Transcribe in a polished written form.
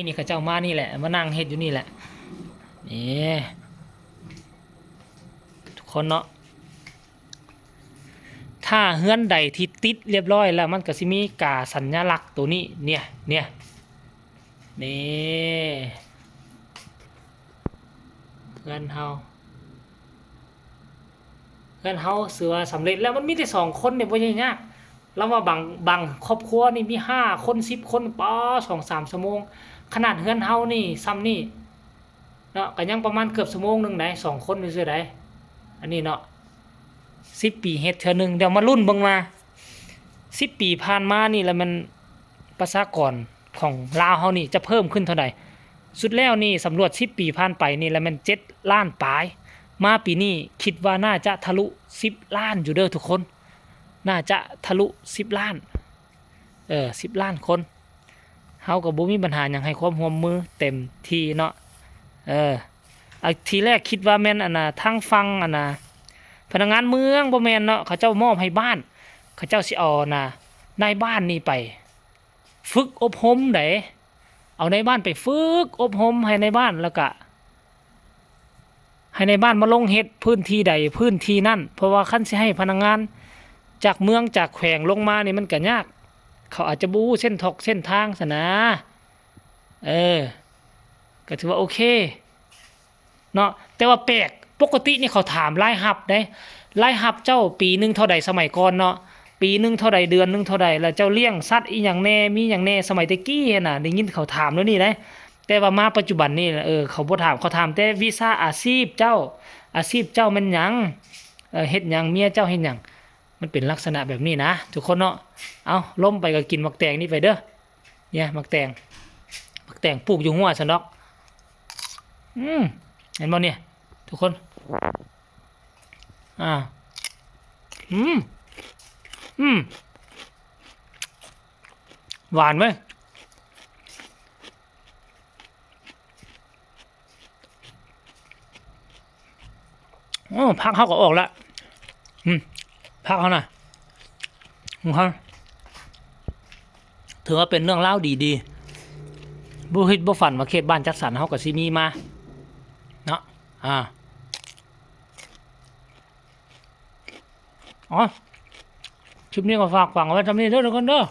นี่เขาเจ้ามานี่แหละมานั่งเฮ็ดอยู่นี่แหละนี่ทุกคนเนาะถ้าเฮือนใดที่ติดเรียบร้อยแล้วมันก็สิมีกาสัญลักษณ์ตัวนี้เนี่ยนี่เฮือนเฮาเสือสำเร็จแล้วมันมีแต่2 คนเนี่ยบ่ยากแล้วว่าบางครอบครัวนี่มี5 คน10 คนป้อ2-3 ชั่วโมงขนาดเฮือนเฮานี่ซ้ำนี่เนาะก็ยังประมาณเกือบชั่วโมงนึงได้2 คนซื่อๆได้อันนี้เนาะ10 ปีเฮ็ดเทื่อนึงเดี๋ยวมาลุ้นเบิ่งมา10 ปีผ่านมานี่แล้วมันประชากรของลาวเฮานี่จะเพิ่มขึ้นเท่าใดสุดแล้วนี่สำรวจ10 ปีผ่านไปนี่แล้วมัน7 ล้านปลายมาปีนี้คิดว่าน่าจะทะลุ10 ล้านอยู่เด้อทุกคนน่าจะทะลุ10 ล้าน10 ล้านคนเฮาก็บ่มีปัญหาหยังให้ความร่วมมือเต็มที่เนาะทีแรกคิดว่าแม่นอันน่ะทางฟังอันน่ะพนักงานเมืองบ่แม่นเนาะเขาเจ้ามอบให้บ้านเขาเจ้าสิเอาน่ะนายบ้านนี่ไปฝึกอบรมได้เอานายบ้านไปฝึกอบรมให้นายบ้านแล้วก็ให้ในบ้านมาลงเฮ็ดพื้นที่ใดพื้นที่นั่นเพราะว่าคันสิให้พนักงานจากเมืองจากแขวงลงมานี่มันก็ยากเขาอาจจะบ่รู้เส้นทางซะนะก็ถือว่าโอเคเนาะแต่ว่าแปลกปกตินี่เขาถามรายรับได้รายรับเจ้าปีนึงเท่าใดสมัยก่อนเนาะปีนึงเท่าใดเดือนนึงเท่าใดแล้วเจ้าเลี้ยงสัตว์อีหยังแน่มีหยังแน่สมัยตะกี้น่ะได้ยินเขาถามแล้วนี่ได้แต่ว่ามาปัจจุบันนี่เขาบ่ถามเขาถามแต่วีซ่าอาชีพเจ้าแม่นหยังเฮ็ดหยังเมียเจ้าเฮ็ดหยังมันเป็นลักษณะแบบนี้นะทุกคนเนาะเอาล้มไปก็กินมักแตงนี่ไปเด้อเนี่ยมักแตงปลูกอยู่หัวซั่นดอกเห็นบ่เนี่ยทุกคนอ่าหวานไหมพักเขาก็ออกละพักเขาน่ะของเขาถือว่าเป็นเรื่องเล่าดีๆบุฮิตบุฝันมาเขตบ้านจัดสรรเขากับซีมีมาเนาะอ๋อคลิปนี้ก็ฝากฝังไว้ทำนี้เด้อทุกคนเด้อ